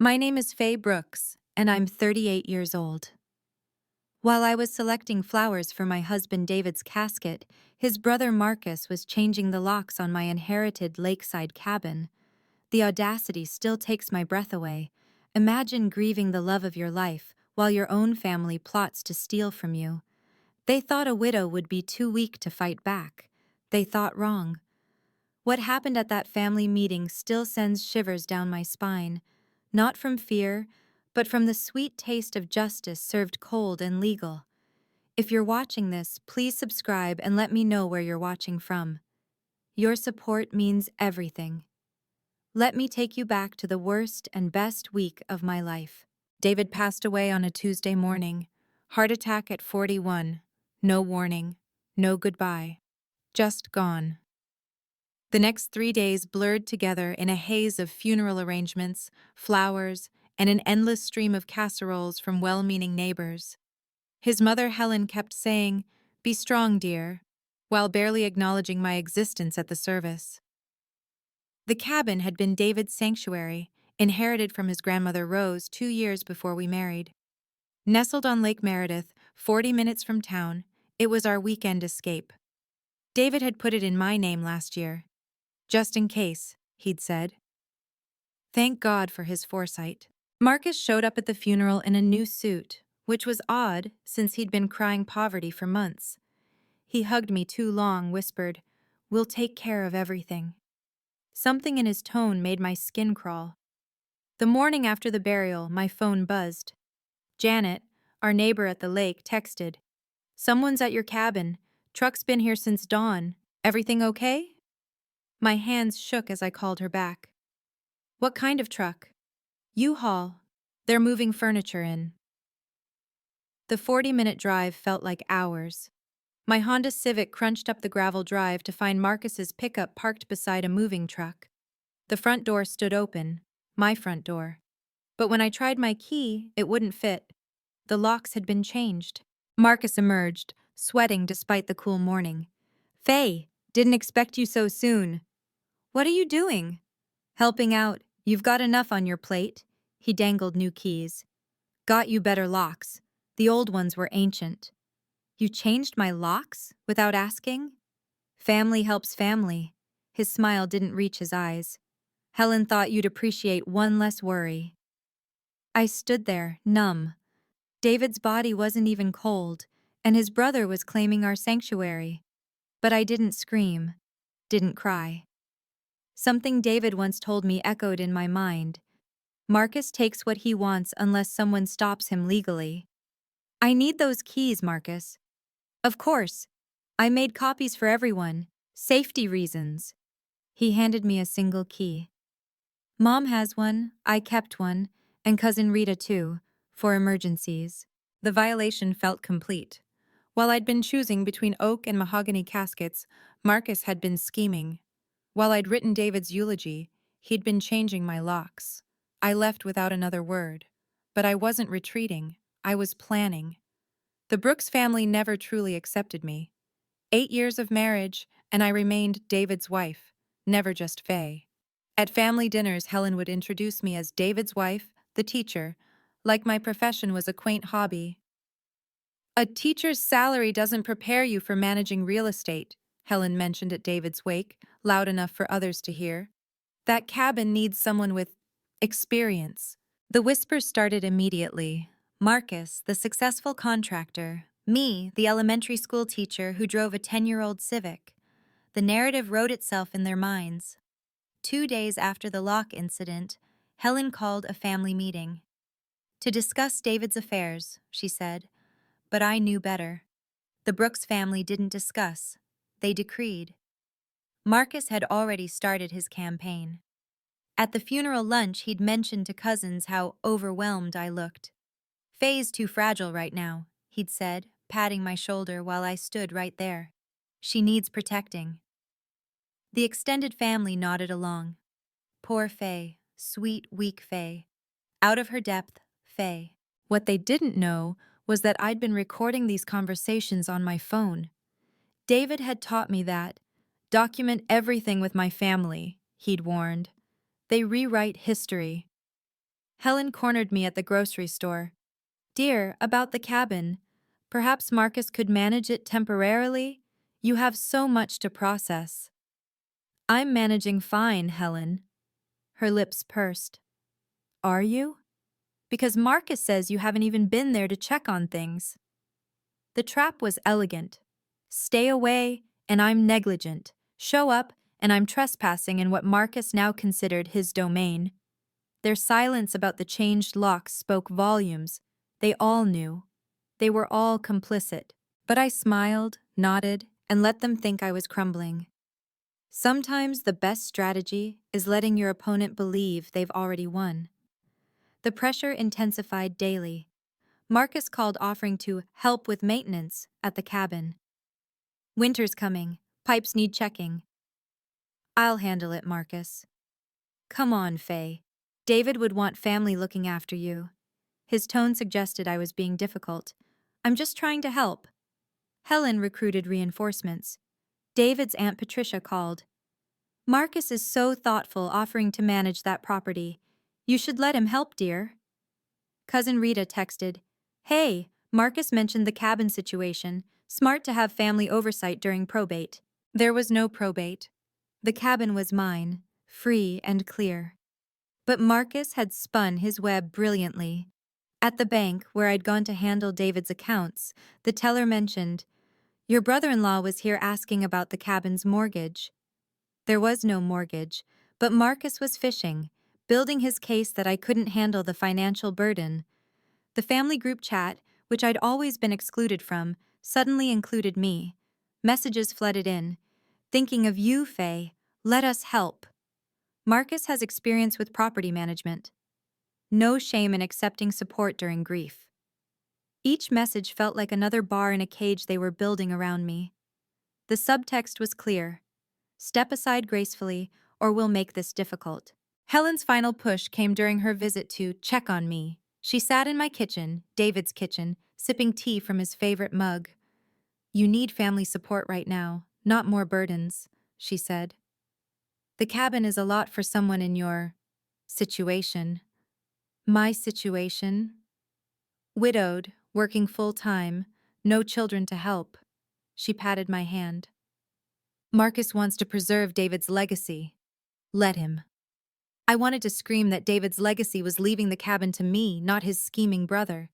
My name is Faye Brooks, and I'm 38 years old. While I was selecting flowers for my husband David's casket, his brother Marcus was changing the locks on my inherited lakeside cabin. The audacity still takes my breath away. Imagine grieving the love of your life while your own family plots to steal from you. They thought a widow would be too weak to fight back. They thought wrong. What happened at that family meeting still sends shivers down my spine, not from fear, but from the sweet taste of justice served cold and legal. If you're watching this, please subscribe and let me know where you're watching from. Your support means everything. Let me take you back to the worst and best week of my life. David passed away on a Tuesday morning. Heart attack at 41. No warning. No goodbye. Just gone. The next 3 days blurred together in a haze of funeral arrangements, flowers, and an endless stream of casseroles from well-meaning neighbors. His mother Helen kept saying, "Be strong, dear," while barely acknowledging my existence at the service. The cabin had been David's sanctuary, inherited from his grandmother Rose 2 years before we married. Nestled on Lake Meredith, 40 minutes from town, it was our weekend escape. David had put it in my name last year. Just in case, he'd said. Thank God for his foresight. Marcus showed up at the funeral in a new suit, which was odd since he'd been crying poverty for months. He hugged me too long, whispered, "We'll take care of everything." Something in his tone made my skin crawl. The morning after the burial, my phone buzzed. Janet, our neighbor at the lake, texted, "Someone's at your cabin. Truck's been here since dawn. Everything okay?" My hands shook as I called her back. "What kind of truck?" "U-Haul. They're moving furniture in." The 40-minute drive felt like hours. My Honda Civic crunched up the gravel drive to find Marcus's pickup parked beside a moving truck. The front door stood open, my front door. But when I tried my key, it wouldn't fit. The locks had been changed. Marcus emerged, sweating despite the cool morning. "Faye, didn't expect you so soon." "What are you doing?" "Helping out. You've got enough on your plate." He dangled new keys. "Got you better locks. The old ones were ancient." "You changed my locks? Without asking?" "Family helps family." His smile didn't reach his eyes. "Helen thought you'd appreciate one less worry." I stood there, numb. David's body wasn't even cold, and his brother was claiming our sanctuary. But I didn't scream, didn't cry. Something David once told me echoed in my mind. Marcus takes what he wants unless someone stops him legally. "I need those keys, Marcus." "Of course. I made copies for everyone. Safety reasons." He handed me a single key. "Mom has one, I kept one, and Cousin Rita too, for emergencies." The violation felt complete. While I'd been choosing between oak and mahogany caskets, Marcus had been scheming. While I'd written David's eulogy, he'd been changing my locks. I left without another word. But I wasn't retreating. I was planning. The Brooks family never truly accepted me. 8 years of marriage, and I remained David's wife, never just Faye. At family dinners, Helen would introduce me as David's wife, the teacher, like my profession was a quaint hobby. "A teacher's salary doesn't prepare you for managing real estate," Helen mentioned at David's wake, loud enough for others to hear. "That cabin needs someone with experience." The whispers started immediately. Marcus, the successful contractor. Me, the elementary school teacher who drove a 10-year-old Civic. The narrative wrote itself in their minds. 2 days after the lock incident, Helen called a family meeting. "To discuss David's affairs," she said. But I knew better. The Brooks family didn't discuss. They decreed. Marcus had already started his campaign. At the funeral lunch, he'd mentioned to cousins how overwhelmed I looked. "Faye's too fragile right now," he'd said, patting my shoulder while I stood right there. "She needs protecting." The extended family nodded along. Poor Faye, sweet, weak Faye. Out of her depth, Faye. What they didn't know was that I'd been recording these conversations on my phone. David had taught me that. "Document everything with my family," he'd warned. "They rewrite history." Helen cornered me at the grocery store. Dear, about the cabin. Perhaps Marcus could manage it temporarily? You have so much to process. I'm managing fine, Helen. Her lips pursed. Are you? Because Marcus says you haven't even been there to check on things. The trap was elegant. Stay away, and I'm negligent. Show up, and I'm trespassing in what Marcus now considered his domain. Their silence about the changed locks spoke volumes. They all knew. They were all complicit. But I smiled, nodded, and let them think I was crumbling. Sometimes the best strategy is letting your opponent believe they've already won. The pressure intensified daily. Marcus called offering to help with maintenance at the cabin. Winter's coming. Pipes need checking. I'll handle it, Marcus. Come on, Faye. David would want family looking after you. His tone suggested I was being difficult. I'm just trying to help. Helen recruited reinforcements. David's Aunt Patricia called. Marcus is so thoughtful offering to manage that property. You should let him help, dear. Cousin Rita texted, Hey, Marcus mentioned the cabin situation. Smart to have family oversight during probate. There was no probate. The cabin was mine, free and clear. But Marcus had spun his web brilliantly. At the bank, where I'd gone to handle David's accounts, the teller mentioned, Your brother-in-law was here asking about the cabin's mortgage. There was no mortgage, but Marcus was fishing, building his case that I couldn't handle the financial burden. The family group chat, which I'd always been excluded from, suddenly included me. Messages flooded in. Thinking of you, Faye. Let us help. Marcus has experience with property management. No shame in accepting support during grief. Each message felt like another bar in a cage they were building around me. The subtext was clear. Step aside gracefully, or we'll make this difficult. Helen's final push came during her visit to check on me. She sat in my kitchen, David's kitchen, sipping tea from his favorite mug. You need family support right now, not more burdens, she said. The cabin is a lot for someone in your situation. My situation? Widowed, working full-time, no children to help. She patted my hand. Marcus wants to preserve David's legacy. Let him. I wanted to scream that David's legacy was leaving the cabin to me, not his scheming brother.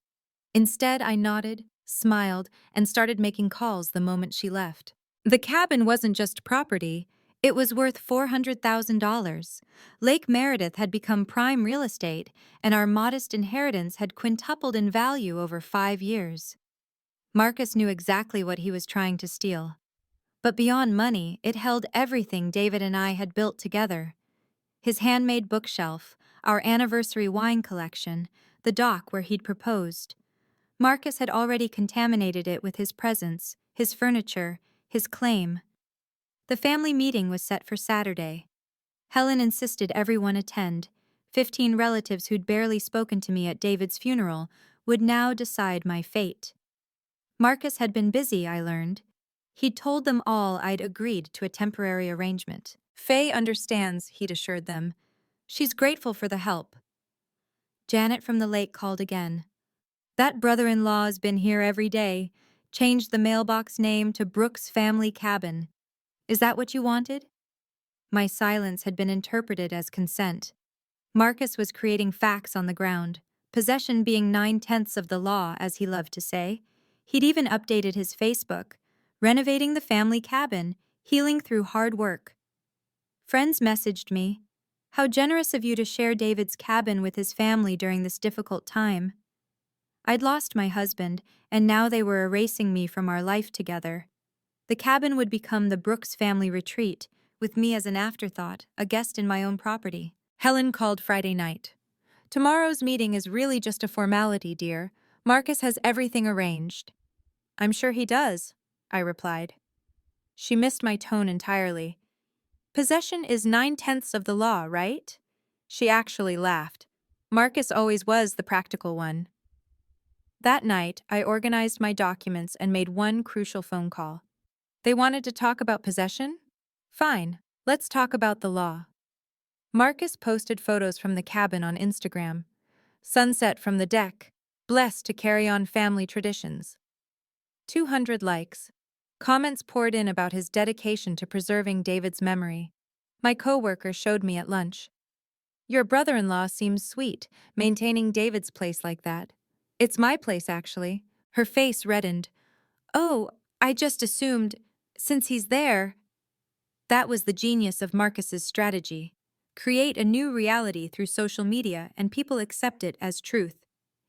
Instead, I nodded, smiled, and started making calls the moment she left. The cabin wasn't just property. It was worth $400,000. Lake Meredith had become prime real estate, and our modest inheritance had quintupled in value over 5 years. Marcus knew exactly what he was trying to steal. But beyond money, it held everything David and I had built together. His handmade bookshelf, our anniversary wine collection, the dock where he'd proposed. Marcus had already contaminated it with his presence, his furniture, his claim. The family meeting was set for Saturday. Helen insisted everyone attend. 15 relatives who'd barely spoken to me at David's funeral would now decide my fate. Marcus had been busy, I learned. He'd told them all I'd agreed to a temporary arrangement. Faye understands, he'd assured them. She's grateful for the help. Janet from the lake called again. That brother-in-law's been here every day. Changed the mailbox name to Brooks Family Cabin. Is that what you wanted? My silence had been interpreted as consent. Marcus was creating facts on the ground, possession being 9/10 of the law, as he loved to say. He'd even updated his Facebook, renovating the family cabin, healing through hard work. Friends messaged me. How generous of you to share David's cabin with his family during this difficult time. I'd lost my husband, and now they were erasing me from our life together. The cabin would become the Brooks family retreat, with me as an afterthought, a guest in my own property. Helen called Friday night. Tomorrow's meeting is really just a formality, dear. Marcus has everything arranged. I'm sure he does, I replied. She missed my tone entirely. Possession is 9/10 of the law, right? She actually laughed. Marcus always was the practical one. That night, I organized my documents and made one crucial phone call. They wanted to talk about possession? Fine, let's talk about the law. Marcus posted photos from the cabin on Instagram. Sunset from the deck. Blessed to carry on family traditions. 200 likes. Comments poured in about his dedication to preserving David's memory. My coworker showed me at lunch. Your brother-in-law seems sweet, maintaining David's place like that. It's my place, actually. Her face reddened. Oh, I just assumed, since he's there. That was the genius of Marcus's strategy. Create a new reality through social media and people accept it as truth.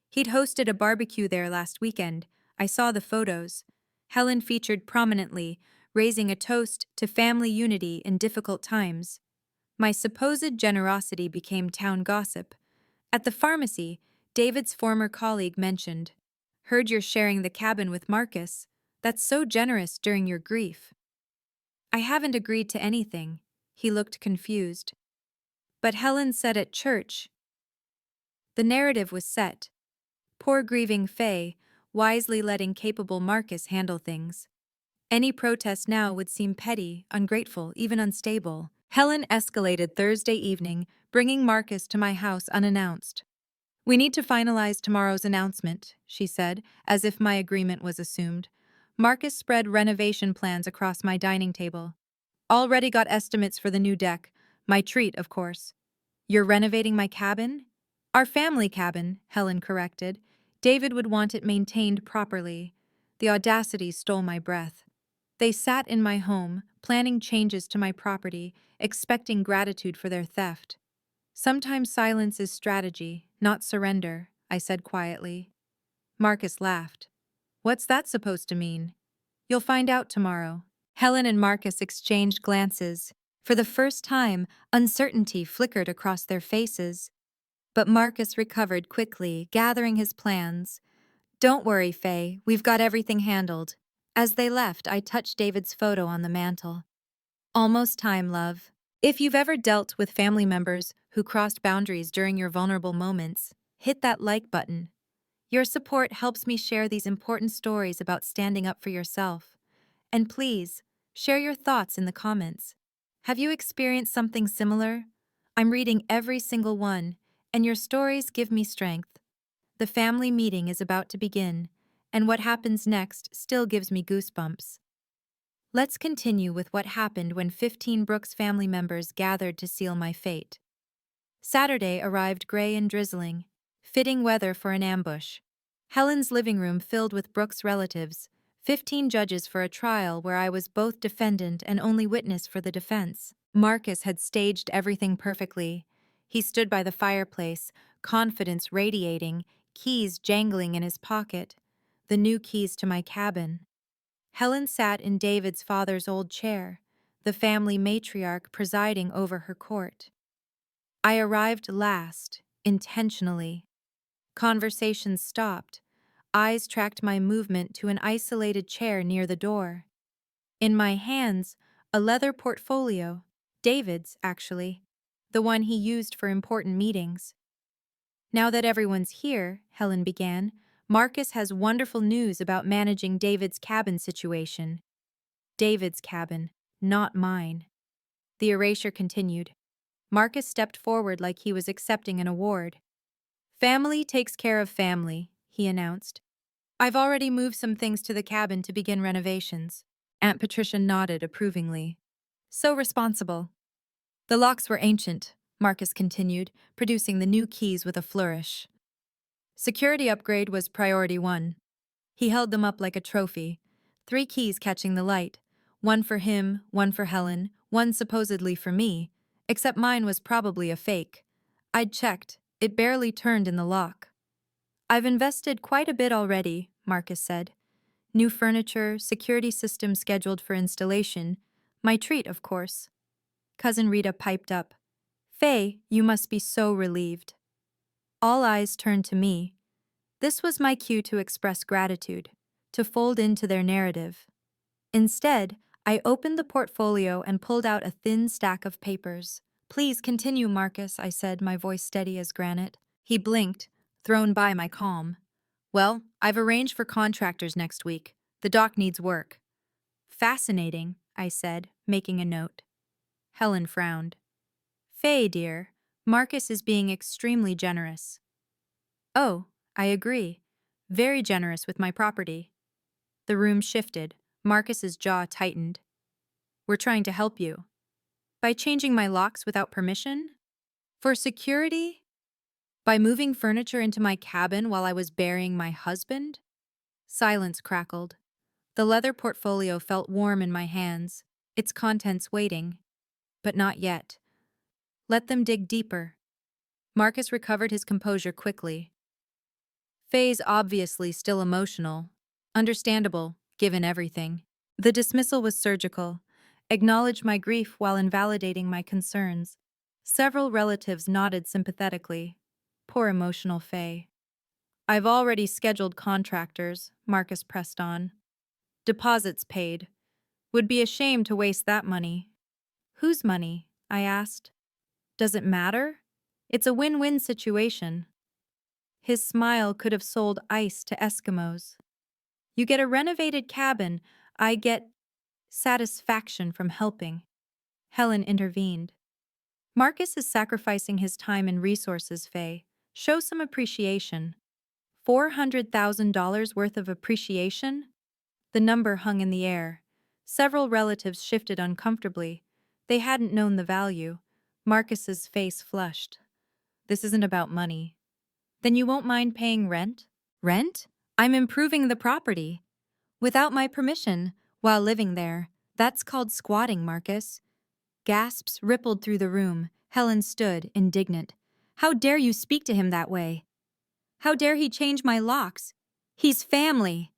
He'd hosted a barbecue there last weekend. I saw the photos. Helen featured prominently, raising a toast to family unity in difficult times. My supposed generosity became town gossip. At the pharmacy, David's former colleague mentioned, "Heard you're sharing the cabin with Marcus. That's so generous during your grief." I haven't agreed to anything. He looked confused. But Helen said at church. The narrative was set. Poor grieving Faye, wisely letting capable Marcus handle things. Any protest now would seem petty, ungrateful, even unstable. Helen escalated Thursday evening, bringing Marcus to my house unannounced. "We need to finalize tomorrow's announcement," she said, as if my agreement was assumed. Marcus spread renovation plans across my dining table. "Already got estimates for the new deck. My treat, of course." "You're renovating my cabin?" "Our family cabin," Helen corrected. David would want it maintained properly. The audacity stole my breath. They sat in my home, planning changes to my property, expecting gratitude for their theft. "Sometimes silence is strategy, not surrender," I said quietly. Marcus laughed. "What's that supposed to mean?" "You'll find out tomorrow." Helen and Marcus exchanged glances. For the first time, uncertainty flickered across their faces. But Marcus recovered quickly, gathering his plans. "Don't worry, Faye, we've got everything handled." As they left, I touched David's photo on the mantel. "Almost time, love." If you've ever dealt with family members who crossed boundaries during your vulnerable moments, hit that like button. Your support helps me share these important stories about standing up for yourself. And please, share your thoughts in the comments. Have you experienced something similar? I'm reading every single one, and your stories give me strength. The family meeting is about to begin, and what happens next still gives me goosebumps. Let's continue with what happened when 15 Brooks family members gathered to seal my fate. Saturday arrived gray and drizzling, fitting weather for an ambush. Helen's living room filled with Brooks' relatives, 15 judges for a trial where I was both defendant and only witness for the defense. Marcus had staged everything perfectly. He stood by the fireplace, confidence radiating, keys jangling in his pocket. The new keys to my cabin. Helen sat in David's father's old chair, the family matriarch presiding over her court. I arrived last, intentionally. Conversations stopped. Eyes tracked my movement to an isolated chair near the door. In my hands, a leather portfolio, David's, actually, the one he used for important meetings. "Now that everyone's here," Helen began, "Marcus has wonderful news about managing David's cabin situation." David's cabin, not mine. The erasure continued. Marcus stepped forward like he was accepting an award. "Family takes care of family," he announced. "I've already moved some things to the cabin to begin renovations." Aunt Patricia nodded approvingly. "So responsible." "The locks were ancient," Marcus continued, producing the new keys with a flourish. "Security upgrade was priority one." He held them up like a trophy, 3 keys catching the light, one for him, one for Helen, one supposedly for me, except mine was probably a fake. I'd checked, it barely turned in the lock. "I've invested quite a bit already," Marcus said. "New furniture, security system scheduled for installation. My treat, of course." Cousin Rita piped up. "Faye, you must be so relieved." All eyes turned to me. This was my cue to express gratitude, to fold into their narrative. Instead, I opened the portfolio and pulled out a thin stack of papers. "Please continue, Marcus," I said, my voice steady as granite. He blinked, thrown by my calm. "Well, I've arranged for contractors next week. The dock needs work." "Fascinating," I said, making a note. Helen frowned. "Faye, dear, Marcus is being extremely generous." Oh, I agree. Very generous with my property. The room shifted. Marcus's jaw tightened. We're trying to help you. By changing my locks without permission? For security? By moving furniture into my cabin while I was burying my husband? Silence crackled. The leather portfolio felt warm in my hands, its contents waiting. But not yet. Let them dig deeper. Marcus recovered his composure quickly. Faye's obviously still emotional. Understandable, given everything. The dismissal was surgical. Acknowledged my grief while invalidating my concerns. Several relatives nodded sympathetically. Poor emotional Faye. I've already scheduled contractors, Marcus pressed on. Deposits paid. Would be a shame to waste that money. Whose money? I asked. Does it matter? It's a win-win situation. His smile could have sold ice to Eskimos. You get a renovated cabin, I get satisfaction from helping. Helen intervened. Marcus is sacrificing his time and resources, Faye. Show some appreciation. $400,000 worth of appreciation? The number hung in the air. Several relatives shifted uncomfortably. They hadn't known the value. Marcus's face flushed. This isn't about money. Then you won't mind paying rent? Rent? I'm improving the property. Without my permission, while living there. That's called squatting, Marcus. Gasps rippled through the room. Helen stood, indignant. How dare you speak to him that way? How dare he change my locks? He's family.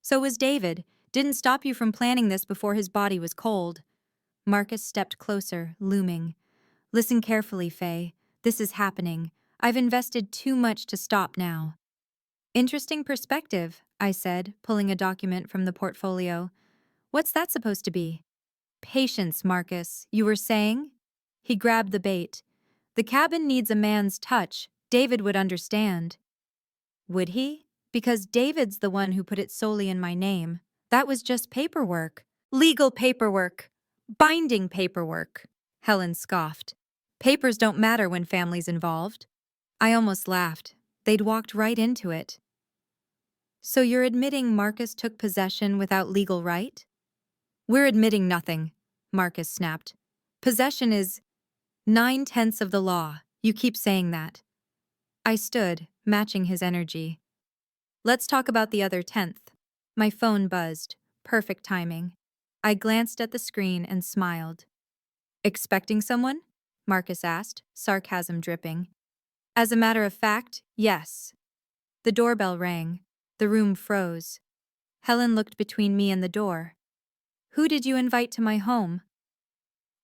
So was David. Didn't stop you from planning this before his body was cold. Marcus stepped closer, looming. Listen carefully, Faye. This is happening. I've invested too much to stop now. Interesting perspective, I said, pulling a document from the portfolio. What's that supposed to be? Patience, Marcus, you were saying? He grabbed the bait. The cabin needs a man's touch. David would understand. Would he? Because David's the one who put it solely in my name. That was just paperwork. Legal paperwork. Binding paperwork. Helen scoffed. Papers don't matter when family's involved. I almost laughed. They'd walked right into it. So you're admitting Marcus took possession without legal right? We're admitting nothing, Marcus snapped. Possession is 9/10 of the law. You keep saying that. I stood, matching his energy. Let's talk about the other 10th. My phone buzzed. Perfect timing. I glanced at the screen and smiled. Expecting someone? Marcus asked, sarcasm dripping. As a matter of fact, yes. The doorbell rang. The room froze. Helen looked between me and the door. Who did you invite to my home?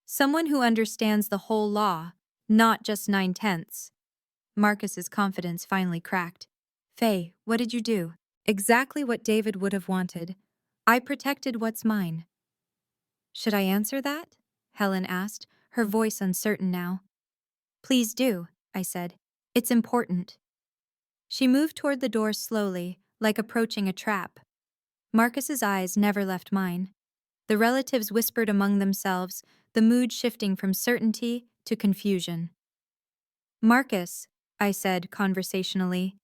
Someone who understands the whole law, not just 9/10. Marcus's confidence finally cracked. Faye, what did you do? Exactly what David would have wanted. I protected what's mine. Should I answer that? Helen asked, her voice uncertain now. Please do, I said. It's important. She moved toward the door slowly, like approaching a trap. Marcus's eyes never left mine. The relatives whispered among themselves, the mood shifting from certainty to confusion. Marcus, I said conversationally,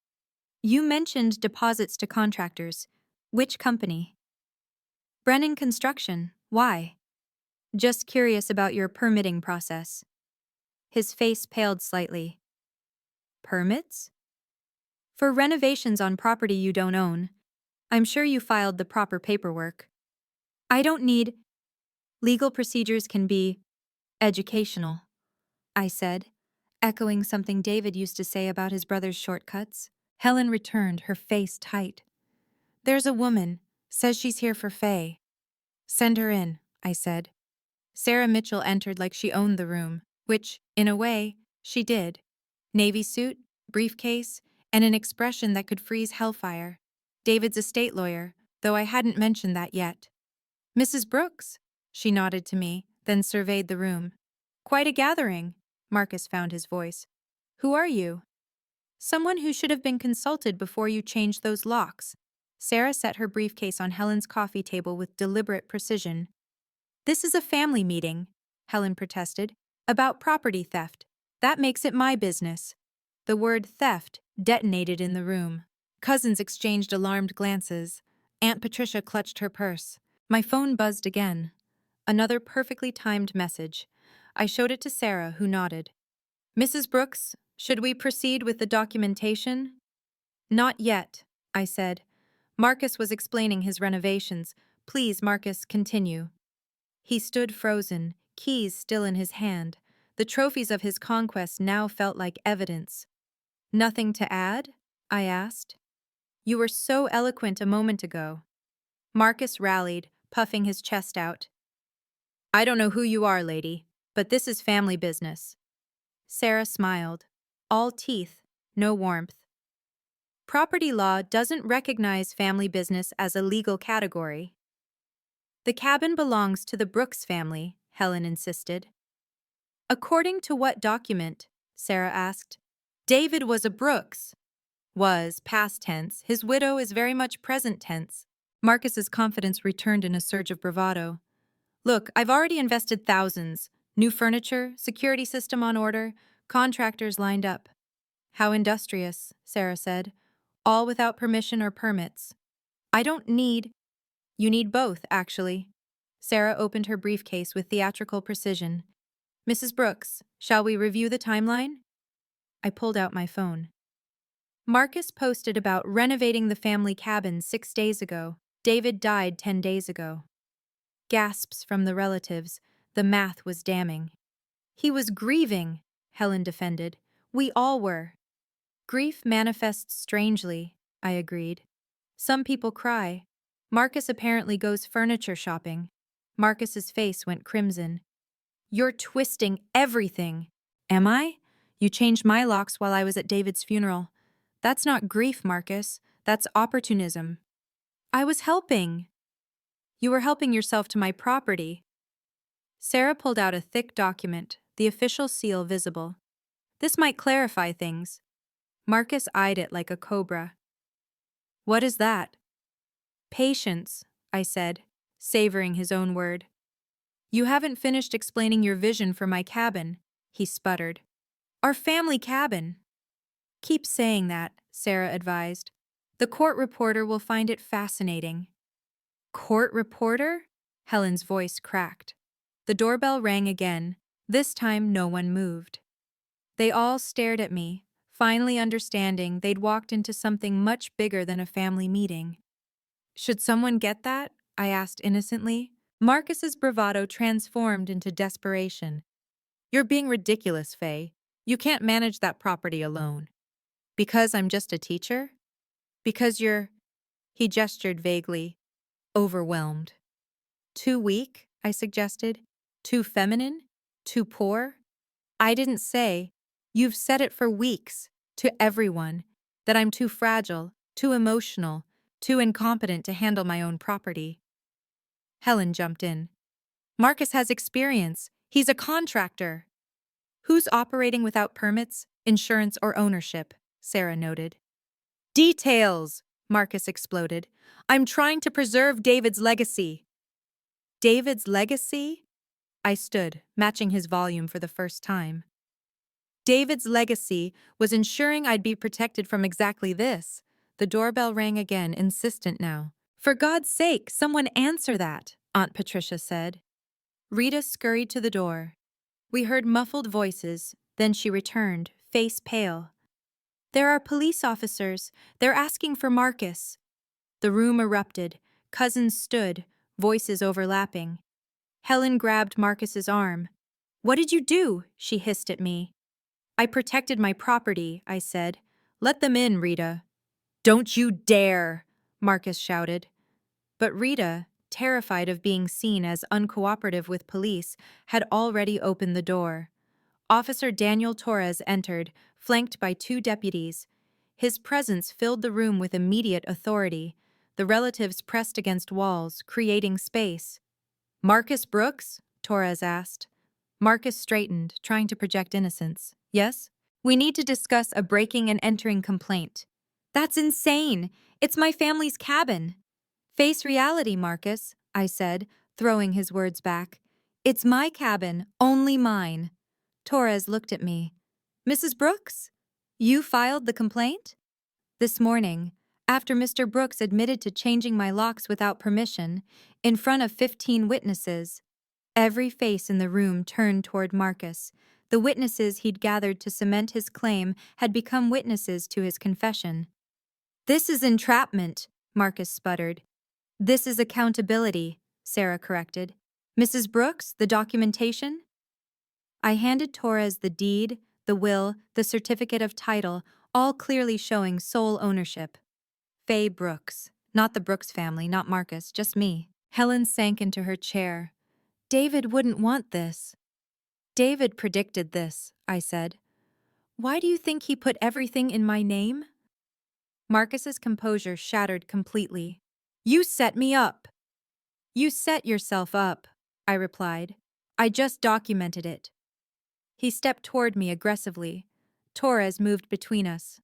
you mentioned deposits to contractors. Which company? Brennan Construction. Why? Just curious about your permitting process. His face paled slightly. Permits? For renovations on property you don't own. I'm sure you filed the proper paperwork. I don't need. Legal procedures can be educational, I said, echoing something David used to say about his brother's shortcuts. Helen returned, her face tight. There's a woman. Says she's here for Faye. Send her in, I said. Sarah Mitchell entered like she owned the room, which, in a way, she did. Navy suit, briefcase, and an expression that could freeze hellfire. David's estate lawyer, though I hadn't mentioned that yet. Mrs. Brooks, she nodded to me, then surveyed the room. Quite a gathering, Marcus found his voice. Who are you? Someone who should have been consulted before you changed those locks. Sarah set her briefcase on Helen's coffee table with deliberate precision. This is a family meeting, Helen protested, about property theft. That makes it my business. The word theft detonated in the room. Cousins exchanged alarmed glances. Aunt Patricia clutched her purse. My phone buzzed again. Another perfectly timed message. I showed it to Sarah, who nodded. Mrs. Brooks, should we proceed with the documentation? Not yet, I said. Marcus was explaining his renovations. Please, Marcus, continue. He stood frozen, keys still in his hand. The trophies of his conquest now felt like evidence. Nothing to add? I asked. You were so eloquent a moment ago. Marcus rallied, puffing his chest out. I don't know who you are, lady, but this is family business. Sarah smiled. All teeth, no warmth. Property law doesn't recognize family business as a legal category. The cabin belongs to the Brooks family, Helen insisted. According to what document? Sarah asked. David was a Brooks. Was, past tense. His widow is very much present tense. Marcus's confidence returned in a surge of bravado. Look, I've already invested thousands. New furniture, security system on order, contractors lined up. How industrious, Sarah said. All without permission or permits. I don't need... You need both, actually. Sarah opened her briefcase with theatrical precision. Mrs. Brooks, shall we review the timeline? I pulled out my phone. Marcus posted about renovating the family cabin 6 days ago. David died 10 days ago. Gasps from the relatives. The math was damning. He was grieving, Helen defended. We all were. Grief manifests strangely, I agreed. Some people cry. Marcus apparently goes furniture shopping. Marcus's face went crimson. You're twisting everything. Am I? You changed my locks while I was at David's funeral. That's not grief, Marcus. That's opportunism. I was helping. You were helping yourself to my property. Sarah pulled out a thick document, the official seal visible. This might clarify things. Marcus eyed it like a cobra. What is that? Patience, I said, savoring his own word. You haven't finished explaining your vision for my cabin, he sputtered. Our family cabin. Keep saying that, Sarah advised. The court reporter will find it fascinating. Court reporter? Helen's voice cracked. The doorbell rang again. This time no one moved. They all stared at me, finally understanding they'd walked into something much bigger than a family meeting. Should someone get that? I asked innocently. Marcus's bravado transformed into desperation. You're being ridiculous, Faye. You can't manage that property alone. Because I'm just a teacher? Because you're... He gestured vaguely. Overwhelmed. Too weak, I suggested. Too feminine? Too poor? I didn't say. You've said it for weeks, to everyone, that I'm too fragile, too emotional, too incompetent to handle my own property. Helen jumped in. Marcus has experience. He's a contractor. Who's operating without permits, insurance, or ownership? Sarah noted. Details, Marcus exploded. I'm trying to preserve David's legacy. David's legacy? I stood, matching his volume for the first time. David's legacy was ensuring I'd be protected from exactly this. The doorbell rang again, insistent now. For God's sake, someone answer that, Aunt Patricia said. Rita scurried to the door. We heard muffled voices, then she returned, face pale. There are police officers. They're asking for Marcus. The room erupted. Cousins stood, voices overlapping. Helen grabbed Marcus's arm. What did you do? She hissed at me. I protected my property, I said. Let them in, Rita. Don't you dare, Marcus shouted. But Rita, terrified of being seen as uncooperative with police, had already opened the door. Officer Daniel Torres entered, flanked by 2 deputies. His presence filled the room with immediate authority. The relatives pressed against walls, creating space. Marcus Brooks? Torres asked. Marcus straightened, trying to project innocence. Yes? We need to discuss a breaking and entering complaint. That's insane! It's my family's cabin. Face reality, Marcus, I said, throwing his words back. It's my cabin, only mine. Torres looked at me. Mrs. Brooks? You filed the complaint? This morning, after Mr. Brooks admitted to changing my locks without permission, in front of 15 witnesses. Every face in the room turned toward Marcus. The witnesses he'd gathered to cement his claim had become witnesses to his confession. This is entrapment, Marcus sputtered. This is accountability, Sarah corrected. Mrs. Brooks, the documentation? I handed Torres the deed, the will, the certificate of title, all clearly showing sole ownership. Faye Brooks. Not the Brooks family, not Marcus, just me. Helen sank into her chair. David wouldn't want this. David predicted this, I said. Why do you think he put everything in my name? Marcus's composure shattered completely. You set me up. You set yourself up, I replied. I just documented it. He stepped toward me aggressively. Torres moved between us.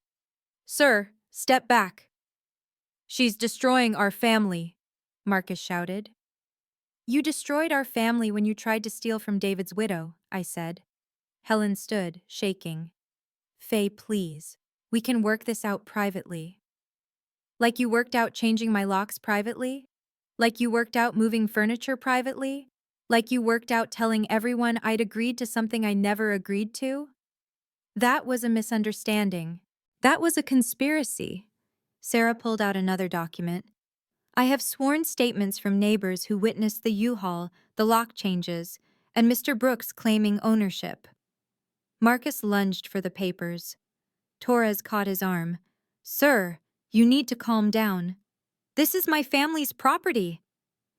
Sir, step back. She's destroying our family, Marcus shouted. You destroyed our family when you tried to steal from David's widow, I said. Helen stood, shaking. Faye, please. We can work this out privately. Like you worked out changing my locks privately? Like you worked out moving furniture privately? Like you worked out telling everyone I'd agreed to something I never agreed to? That was a misunderstanding. That was a conspiracy. Sarah pulled out another document. I have sworn statements from neighbors who witnessed the U-Haul, the lock changes, and Mr. Brooks claiming ownership. Marcus lunged for the papers. Torres caught his arm. Sir, you need to calm down. This is my family's property.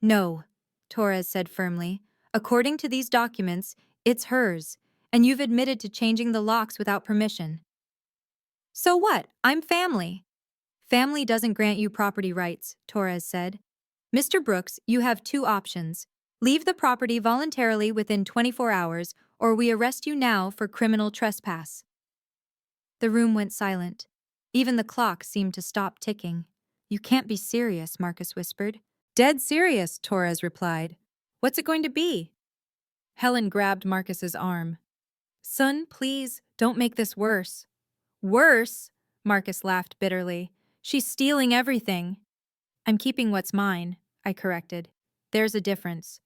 No, Torres said firmly. According to these documents, it's hers, and you've admitted to changing the locks without permission. So what? I'm family. Family doesn't grant you property rights, Torres said. Mr. Brooks, you have two options. Leave the property voluntarily within 24 hours, or we arrest you now for criminal trespass. The room went silent. Even the clock seemed to stop ticking. You can't be serious, Marcus whispered. Dead serious, Torres replied. What's it going to be? Helen grabbed Marcus's arm. Son, please, don't make this worse. Worse? Marcus laughed bitterly. She's stealing everything. I'm keeping what's mine, I corrected. There's a difference.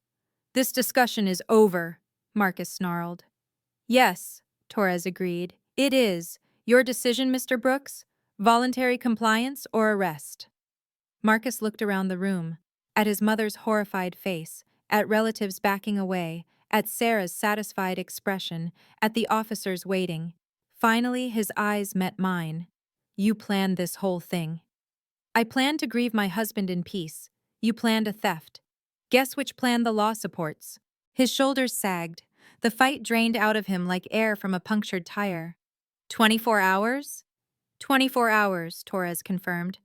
This discussion is over, Marcus snarled. Yes, Torres agreed. It is. Your decision, Mr. Brooks? Voluntary compliance or arrest? Marcus looked around the room, at his mother's horrified face, at relatives backing away, at Sarah's satisfied expression, at the officers waiting. Finally, his eyes met mine. You planned this whole thing. I planned to grieve my husband in peace. You planned a theft. Guess which plan the law supports? His shoulders sagged. The fight drained out of him like air from a punctured tire. 24 hours? 24 hours, Torres confirmed.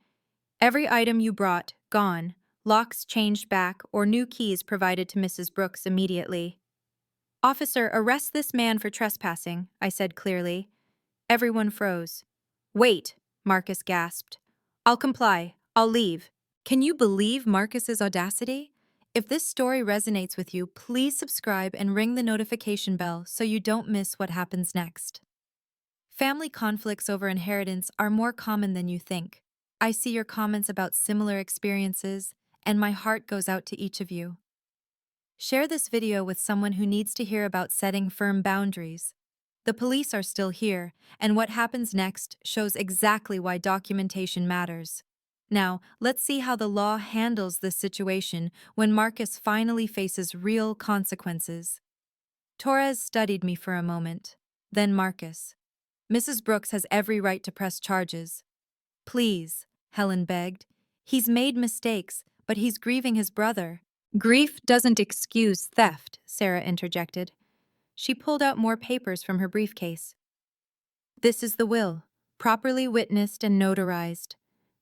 Every item you brought, gone. Locks changed back or new keys provided to Mrs. Brooks immediately. Officer, arrest this man for trespassing, I said clearly. Everyone froze. Wait, Marcus gasped. I'll comply. I'll leave. Can you believe Marcus's audacity? If this story resonates with you, please subscribe and ring the notification bell so you don't miss what happens next. Family conflicts over inheritance are more common than you think. I see your comments about similar experiences, and my heart goes out to each of you. Share this video with someone who needs to hear about setting firm boundaries. The police are still here, and what happens next shows exactly why documentation matters. Now, let's see how the law handles this situation when Marcus finally faces real consequences. Torres studied me for a moment. Then Marcus. Mrs. Brooks has every right to press charges. Please, Helen begged. He's made mistakes, but he's grieving his brother. Grief doesn't excuse theft, Sarah interjected. She pulled out more papers from her briefcase. This is the will, properly witnessed and notarized.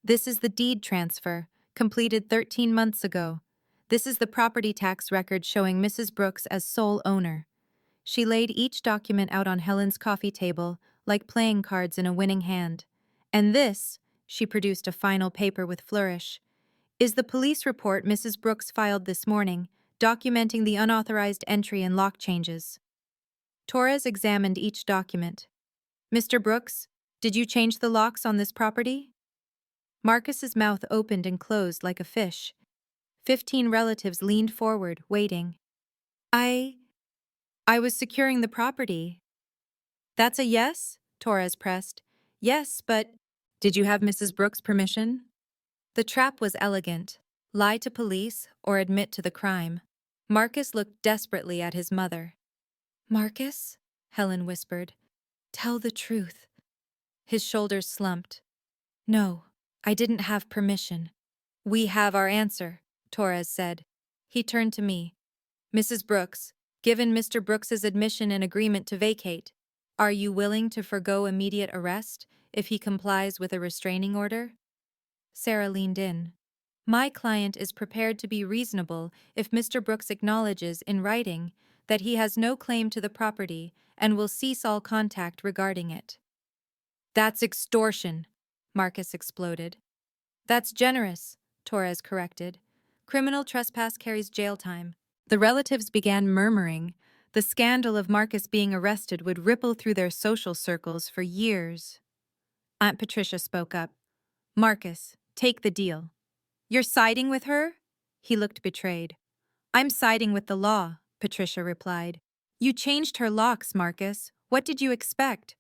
This is the deed transfer, completed 13 months ago. This is the property tax record showing Mrs. Brooks as sole owner. She laid each document out on Helen's coffee table, like playing cards in a winning hand. And this, she produced a final paper with flourish, is the police report Mrs. Brooks filed this morning, documenting the unauthorized entry and lock changes. Torres examined each document. Mr. Brooks, Did you change the locks on this property? Marcus's mouth opened and closed like a fish. 15 relatives leaned forward, waiting. I was securing the property. That's a yes? Torres pressed. Yes, but did you have Mrs. Brooks' permission? The trap was elegant. Lie to police or admit to the crime. Marcus looked desperately at his mother. Marcus? Helen whispered. Tell the truth. His shoulders slumped. No, I didn't have permission. We have our answer, Torres said. He turned to me. Mrs. Brooks, given Mr. Brooks's admission and agreement to vacate, are you willing to forgo immediate arrest if he complies with a restraining order? Sarah leaned in. My client is prepared to be reasonable if Mr. Brooks acknowledges in writing that he has no claim to the property and will cease all contact regarding it. That's extortion, Marcus exploded. That's generous, Torres corrected. Criminal trespass carries jail time. The relatives began murmuring. The scandal of Marcus being arrested would ripple through their social circles for years. Aunt Patricia spoke up. Marcus, take the deal. You're siding with her? He looked betrayed. I'm siding with the law, Patricia replied. You changed her locks, Marcus. What did you expect?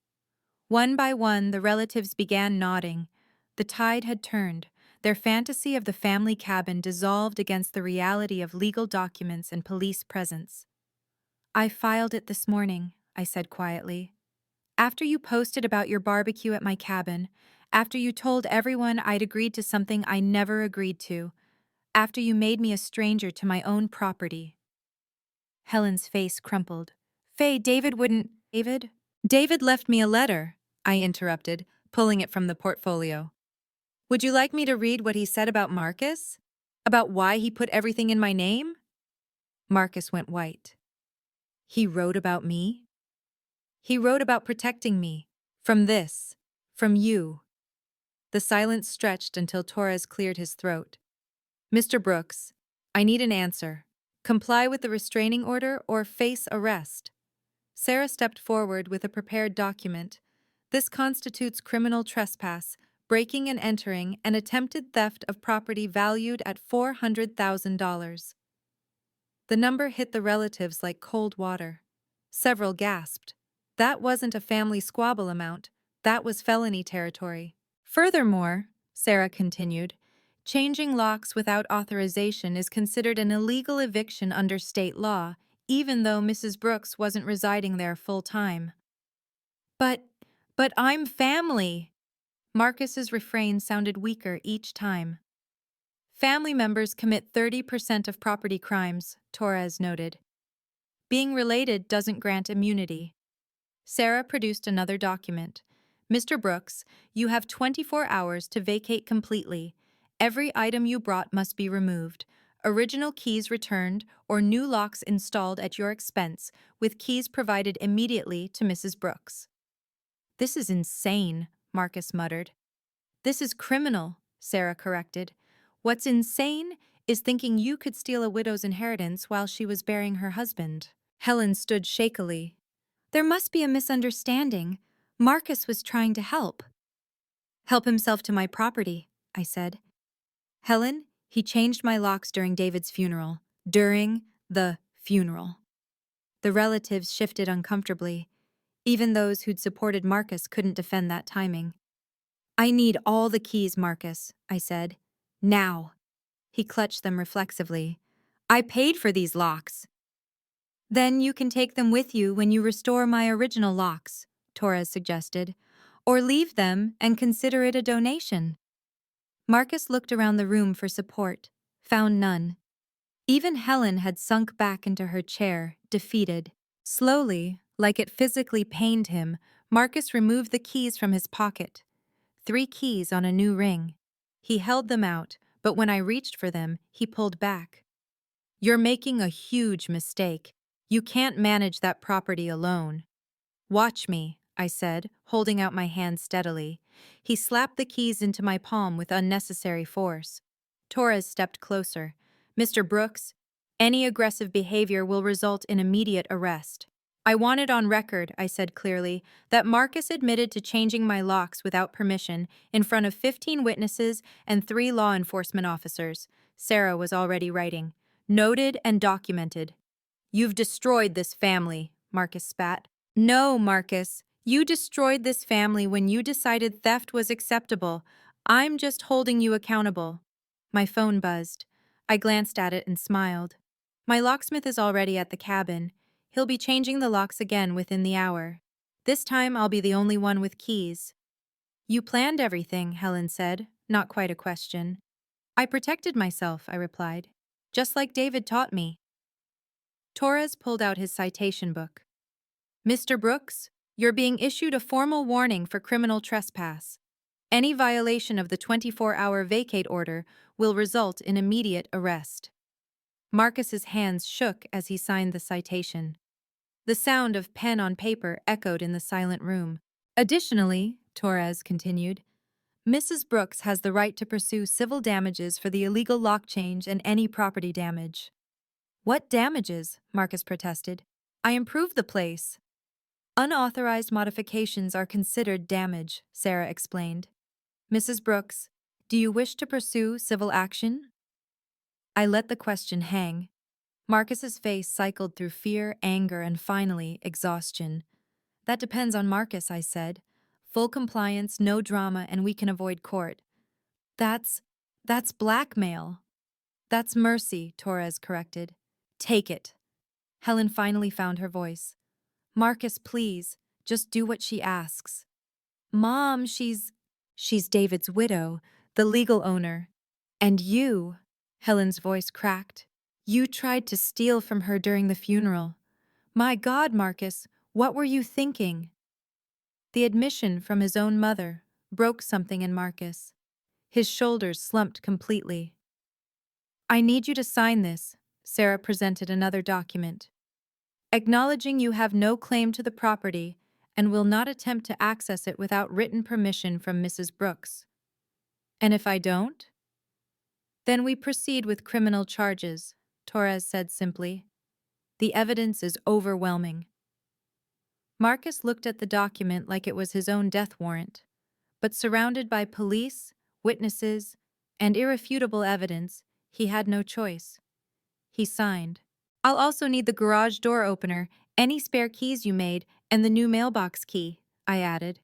One by one, the relatives began nodding. The tide had turned. Their fantasy of the family cabin dissolved against the reality of legal documents and police presence. I filed it this morning, I said quietly. After you posted about your barbecue at my cabin, after you told everyone I'd agreed to something I never agreed to, after you made me a stranger to my own property. Helen's face crumpled. Faye, David wouldn't... David? David left me a letter, I interrupted, pulling it from the portfolio. Would you like me to read what he said about Marcus? About why he put everything in my name? Marcus went white. He wrote about me? He wrote about protecting me. From this. From you. The silence stretched until Torres cleared his throat. Mr. Brooks, I need an answer. Comply with the restraining order or face arrest. Sarah stepped forward with a prepared document. This constitutes criminal trespass, breaking and entering, and attempted theft of property valued at $400,000. The number hit the relatives like cold water. Several gasped. That wasn't a family squabble amount. That was felony territory. Furthermore, Sarah continued, changing locks without authorization is considered an illegal eviction under state law, even though Mrs. Brooks wasn't residing there full-time. But I'm family. Marcus's refrain sounded weaker each time. Family members commit 30% of property crimes, Torres noted. Being related doesn't grant immunity. Sarah produced another document. Mr. Brooks, you have 24 hours to vacate completely. Every item you brought must be removed. Original keys returned or new locks installed at your expense, with keys provided immediately to Mrs. Brooks. This is insane, Marcus muttered. This is criminal, Sarah corrected. What's insane is thinking you could steal a widow's inheritance while she was burying her husband. Helen stood shakily. There must be a misunderstanding. Marcus was trying to help. Help himself to my property, I said. Helen, he changed my locks during David's funeral. During the funeral. The relatives shifted uncomfortably. Even those who'd supported Marcus couldn't defend that timing. I need all the keys, Marcus, I said. Now. He clutched them reflexively. I paid for these locks. Then you can take them with you when you restore my original locks, Torres suggested, or leave them and consider it a donation. Marcus looked around the room for support, found none. Even Helen had sunk back into her chair, defeated. Slowly, like it physically pained him, Marcus removed the keys from his pocket. 3 keys on a new ring. He held them out, but when I reached for them, he pulled back. You're making a huge mistake. You can't manage that property alone. Watch me, I said, holding out my hand steadily. He slapped the keys into my palm with unnecessary force. Torres stepped closer. Mr. Brooks, any aggressive behavior will result in immediate arrest. I want it on record, I said clearly, that Marcus admitted to changing my locks without permission in front of 15 witnesses and 3 law enforcement officers. Sarah was already writing. Noted and documented. You've destroyed this family, Marcus spat. No, Marcus. You destroyed this family when you decided theft was acceptable. I'm just holding you accountable. My phone buzzed. I glanced at it and smiled. My locksmith is already at the cabin. He'll be changing the locks again within the hour. This time I'll be the only one with keys. You planned everything, Helen said, not quite a question. I protected myself, I replied. Just like David taught me. Torres pulled out his citation book. Mr. Brooks, you're being issued a formal warning for criminal trespass. Any violation of the 24-hour vacate order will result in immediate arrest. Marcus's hands shook as he signed the citation. The sound of pen on paper echoed in the silent room. Additionally, Torres continued, Mrs. Brooks has the right to pursue civil damages for the illegal lock change and any property damage. What damages? Marcus protested. I improved the place. Unauthorized modifications are considered damage, Sarah explained. Mrs. Brooks, do you wish to pursue civil action? I let the question hang. Marcus's face cycled through fear, anger, and finally, exhaustion. That depends on Marcus, I said. Full compliance, no drama, and we can avoid court. That's blackmail. That's mercy, Torres corrected. Take it. Helen finally found her voice. Marcus, please, just do what she asks. Mom, she's David's widow, the legal owner. And you, Helen's voice cracked. You tried to steal from her during the funeral. My God, Marcus, what were you thinking? The admission from his own mother broke something in Marcus. His shoulders slumped completely. I need you to sign this, Sarah presented another document. Acknowledging you have no claim to the property and will not attempt to access it without written permission from Mrs. Brooks. And if I don't? Then we proceed with criminal charges, Torres said simply. The evidence is overwhelming. Marcus looked at the document like it was his own death warrant, but surrounded by police, witnesses, and irrefutable evidence, he had no choice. He signed. I'll also need the garage door opener, any spare keys you made, and the new mailbox key, I added.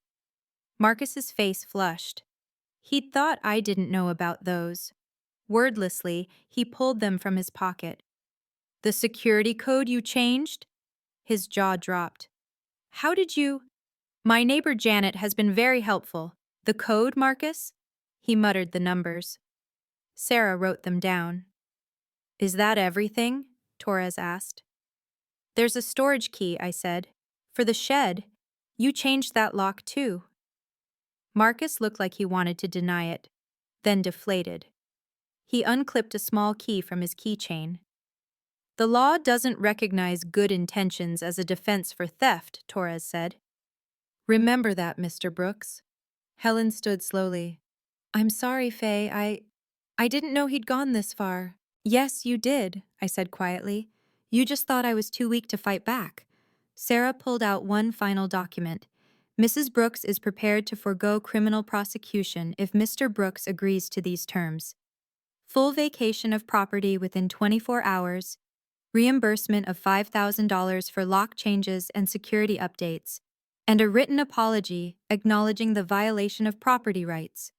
Marcus's face flushed. He'd thought I didn't know about those. Wordlessly, he pulled them from his pocket. The security code you changed? His jaw dropped. How did you? My neighbor Janet has been very helpful. The code, Marcus? He muttered the numbers. Sarah wrote them down. Is that everything? Torres asked. There's a storage key, I said. For the shed. You changed that lock too. Marcus looked like he wanted to deny it, then deflated. He unclipped a small key from his keychain. The law doesn't recognize good intentions as a defense for theft, Torres said. Remember that, Mr. Brooks. Helen stood slowly. I'm sorry, Faye, I didn't know he'd gone this far. Yes, you did, I said quietly. You just thought I was too weak to fight back. Sarah pulled out one final document. Mrs. Brooks is prepared to forego criminal prosecution if Mr. Brooks agrees to these terms. Full vacation of property within 24 hours, reimbursement of $5,000 for lock changes and security updates, and a written apology acknowledging the violation of property rights.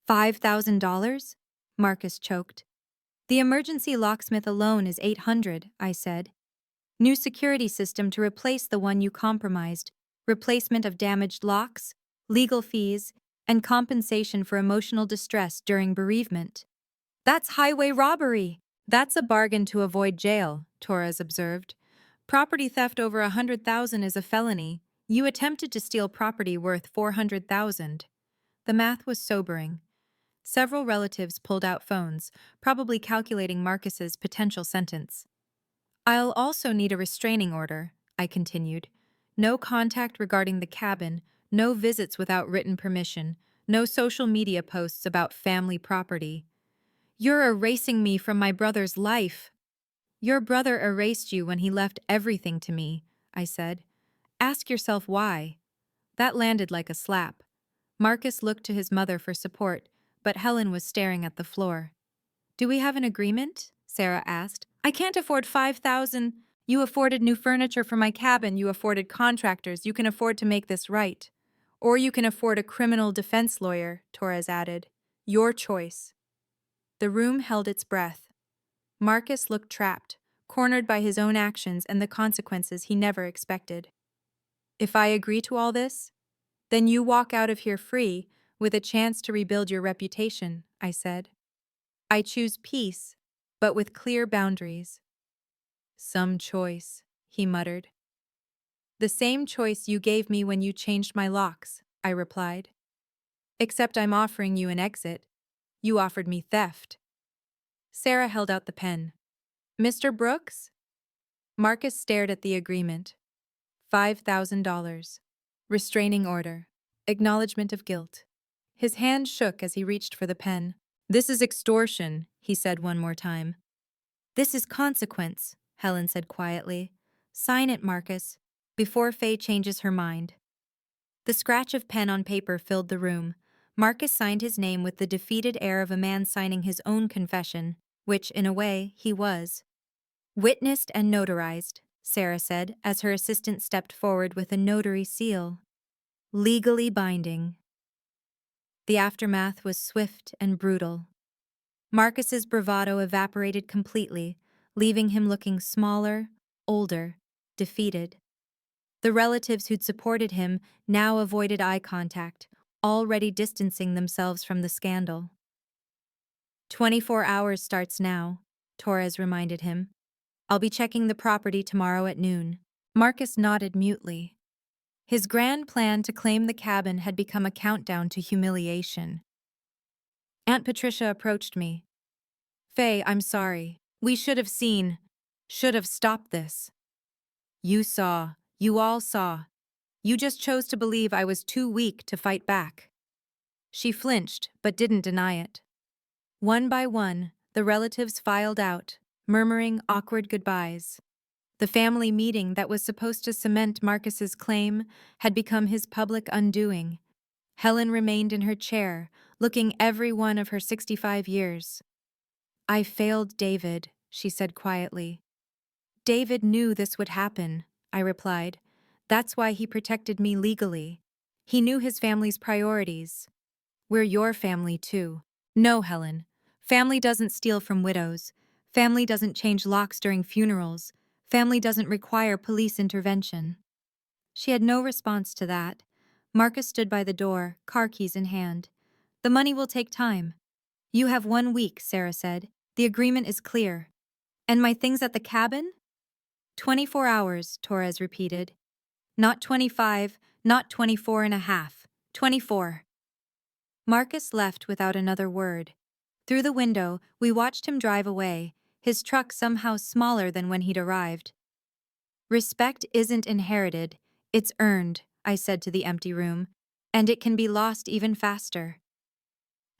$5,000? Marcus choked. The emergency locksmith alone is $800, I said. New security system to replace the one you compromised, replacement of damaged locks, legal fees, and compensation for emotional distress during bereavement. That's highway robbery. That's a bargain to avoid jail, Torres observed. Property theft over $100,000 is a felony. You attempted to steal property worth $400,000. The math was sobering. Several relatives pulled out phones, probably calculating Marcus's potential sentence. I'll also need a restraining order, I continued. No contact regarding the cabin, no visits without written permission, no social media posts about family property. You're erasing me from my brother's life. Your brother erased you when he left everything to me, I said. Ask yourself why. That landed like a slap. Marcus looked to his mother for support, but Helen was staring at the floor. Do we have an agreement? Sarah asked. I can't afford 5,000. You afforded new furniture for my cabin, you afforded contractors, you can afford to make this right. Or you can afford a criminal defense lawyer, Torres added. Your choice. The room held its breath. Marcus looked trapped, cornered by his own actions and the consequences he never expected. If I agree to all this, then you walk out of here free, with a chance to rebuild your reputation, I said. I choose peace, but with clear boundaries. Some choice, he muttered. The same choice you gave me when you changed my locks, I replied. Except I'm offering you an exit. You offered me theft. Sarah held out the pen. Mr. Brooks? Marcus stared at the agreement. $5,000. Restraining order. Acknowledgement of guilt. His hand shook as he reached for the pen. This is extortion, he said one more time. This is consequence, Helen said quietly. Sign it, Marcus, before Faye changes her mind. The scratch of pen on paper filled the room. Marcus signed his name with the defeated air of a man signing his own confession, which, in a way, he was. Witnessed and notarized, Sarah said, as her assistant stepped forward with a notary seal. Legally binding. The aftermath was swift and brutal. Marcus's bravado evaporated completely, leaving him looking smaller, older, defeated. The relatives who'd supported him now avoided eye contact, already distancing themselves from the scandal. 24 hours starts now, Torres reminded him. I'll be checking the property tomorrow at noon. Marcus nodded mutely. His grand plan to claim the cabin had become a countdown to humiliation. Aunt Patricia approached me. Faye, I'm sorry. We should have stopped this. You saw. You all saw. You just chose to believe I was too weak to fight back. She flinched, but didn't deny it. One by one, the relatives filed out, murmuring awkward goodbyes. The family meeting that was supposed to cement Marcus's claim had become his public undoing. Helen remained in her chair, looking every one of her 65 years. I failed David, she said quietly. David knew this would happen, I replied. That's why he protected me legally. He knew his family's priorities. We're your family, too. No, Helen. Family doesn't steal from widows. Family doesn't change locks during funerals. Family doesn't require police intervention. She had no response to that. Marcus stood by the door, car keys in hand. The money will take time. You have 1 week, Sarah said. The agreement is clear. And my things at the cabin? 24 hours, Torres repeated. Not 25, not 24 and a half. 24. Marcus left without another word. Through the window, we watched him drive away, his truck somehow smaller than when he'd arrived. Respect isn't inherited, it's earned, I said to the empty room, and it can be lost even faster.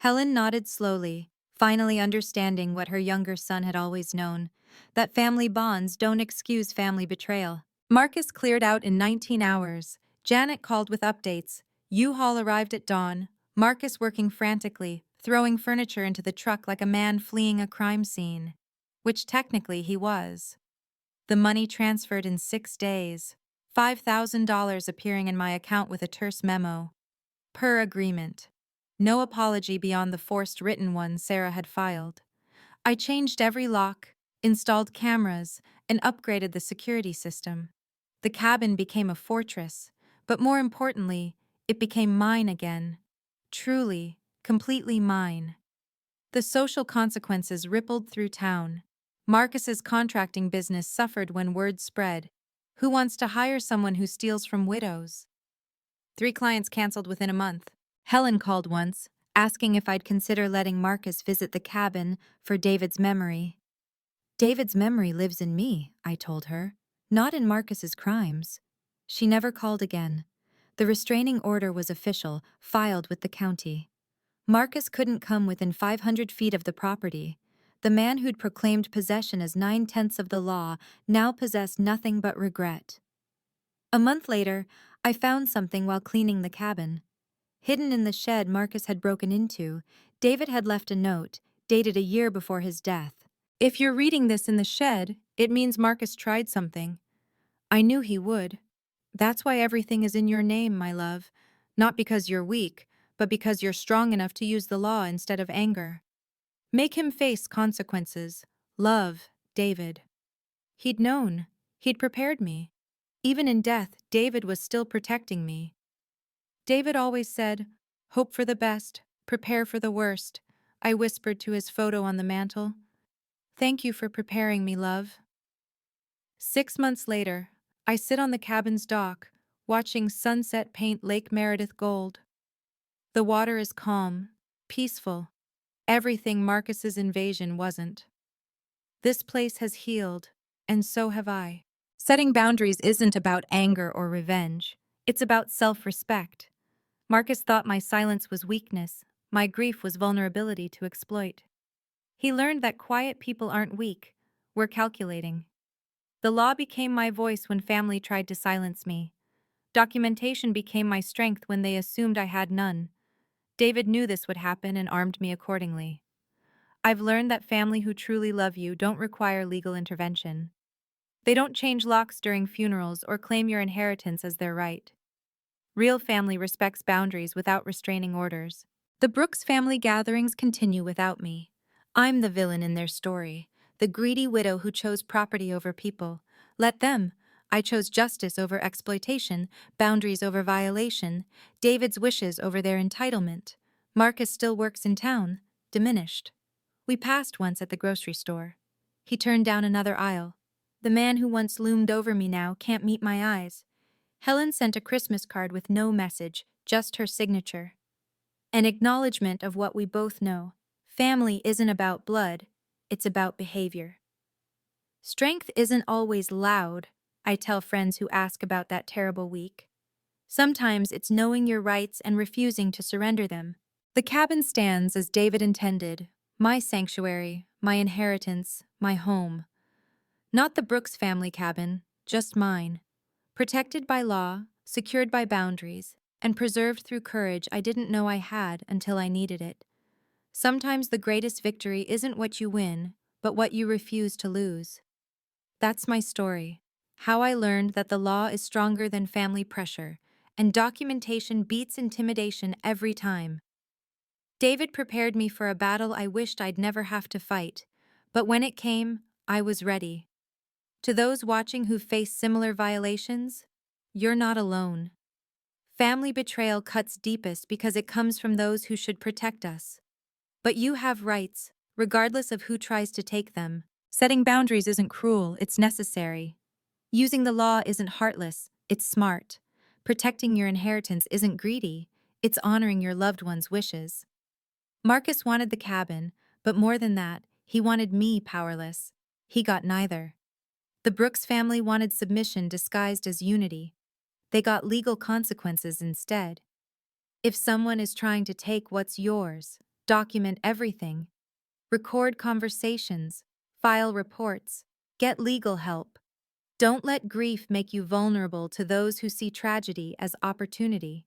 Helen nodded slowly, finally understanding what her younger son had always known, that family bonds don't excuse family betrayal. Marcus cleared out in 19 hours. Janet called with updates. U-Haul arrived at dawn, Marcus working frantically, throwing furniture into the truck like a man fleeing a crime scene. Which technically he was. The money transferred in 6 days. $5,000 appearing in my account with a terse memo. Per agreement. No apology beyond the forced written one Sarah had filed. I changed every lock, installed cameras, and upgraded the security system. The cabin became a fortress, but more importantly, it became mine again. Truly, completely mine. The social consequences rippled through town. Marcus's contracting business suffered when word spread. Who wants to hire someone who steals from widows? 3 clients canceled within a month. Helen called once, asking if I'd consider letting Marcus visit the cabin for David's memory. David's memory lives in me, I told her, not in Marcus's crimes. She never called again. The restraining order was official, filed with the county. Marcus couldn't come within 500 feet of the property. The man who'd proclaimed possession as 9/10 of the law now possessed nothing but regret. A month later, I found something while cleaning the cabin. Hidden in the shed Marcus had broken into, David had left a note, dated a year before his death. If you're reading this in the shed, it means Marcus tried something. I knew he would. That's why everything is in your name, my love. Not because you're weak, but because you're strong enough to use the law instead of anger. Make him face consequences. Love, David. He'd known. He'd prepared me. Even in death, David was still protecting me. David always said, "Hope for the best, prepare for the worst," I whispered to his photo on the mantel. Thank you for preparing me, love. 6 months later, I sit on the cabin's dock, watching sunset paint Lake Meredith gold. The water is calm, peaceful, everything Marcus's invasion wasn't. This place has healed, and so have I. Setting boundaries isn't about anger or revenge. It's about self-respect. Marcus thought my silence was weakness, my grief was vulnerability to exploit. He learned that quiet people aren't weak, we're calculating. The law became my voice when family tried to silence me. Documentation became my strength when they assumed I had none. David knew this would happen and armed me accordingly. I've learned that family who truly love you don't require legal intervention. They don't change locks during funerals or claim your inheritance as their right. Real family respects boundaries without restraining orders. The Brooks family gatherings continue without me. I'm the villain in their story, the greedy widow who chose property over people. Let them. I chose justice over exploitation, boundaries over violation, David's wishes over their entitlement. Marcus still works in town, diminished. We passed once at the grocery store. He turned down another aisle. The man who once loomed over me now can't meet my eyes. Helen sent a Christmas card with no message, just her signature. An acknowledgement of what we both know. Family isn't about blood, it's about behavior. Strength isn't always loud, I tell friends who ask about that terrible week. Sometimes it's knowing your rights and refusing to surrender them. The cabin stands as David intended, my sanctuary, my inheritance, my home. Not the Brooks family cabin, just mine. Protected by law, secured by boundaries, and preserved through courage I didn't know I had until I needed it. Sometimes the greatest victory isn't what you win, but what you refuse to lose. That's my story. How I learned that the law is stronger than family pressure, and documentation beats intimidation every time. David prepared me for a battle I wished I'd never have to fight, but when it came, I was ready. To those watching who face similar violations, you're not alone. Family betrayal cuts deepest because it comes from those who should protect us. But you have rights, regardless of who tries to take them. Setting boundaries isn't cruel, it's necessary. Using the law isn't heartless, it's smart. Protecting your inheritance isn't greedy, it's honoring your loved one's wishes. Marcus wanted the cabin, but more than that, he wanted me powerless. He got neither. The Brooks family wanted submission disguised as unity. They got legal consequences instead. If someone is trying to take what's yours, document everything. Record conversations, file reports, get legal help. Don't let grief make you vulnerable to those who see tragedy as opportunity.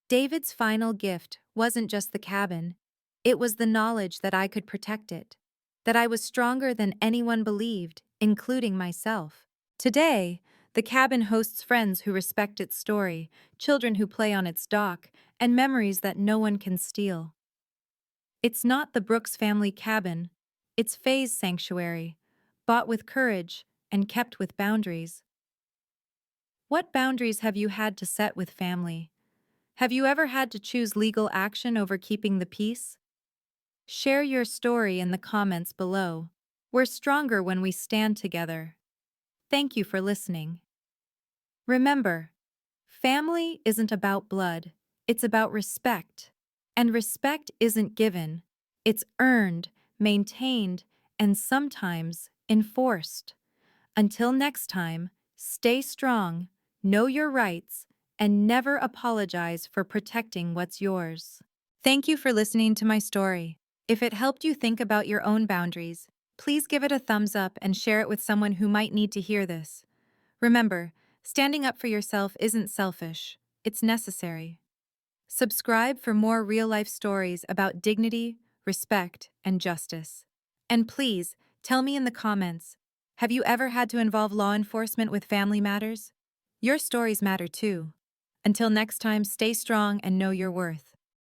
David's final gift wasn't just the cabin, it was the knowledge that I could protect it, that I was stronger than anyone believed, including myself. Today, the cabin hosts friends who respect its story, children who play on its dock, and memories that no one can steal. It's not the Brooks family cabin, it's Faye's sanctuary, bought with courage and kept with boundaries. What boundaries have you had to set with family? Have you ever had to choose legal action over keeping the peace? Share your story in the comments below. We're stronger when we stand together. Thank you for listening. Remember, family isn't about blood, it's about respect. And respect isn't given, it's earned, maintained, and sometimes enforced. Until next time, stay strong, know your rights, and never apologize for protecting what's yours. Thank you for listening to my story. If it helped you think about your own boundaries, please give it a thumbs up and share it with someone who might need to hear this. Remember, Standing up for yourself isn't selfish, it's necessary. Subscribe for more real-life stories about dignity, respect, and justice. And please, tell me in the comments, have you ever had to involve law enforcement with family matters? Your stories matter too. Until next time, stay strong and know your worth.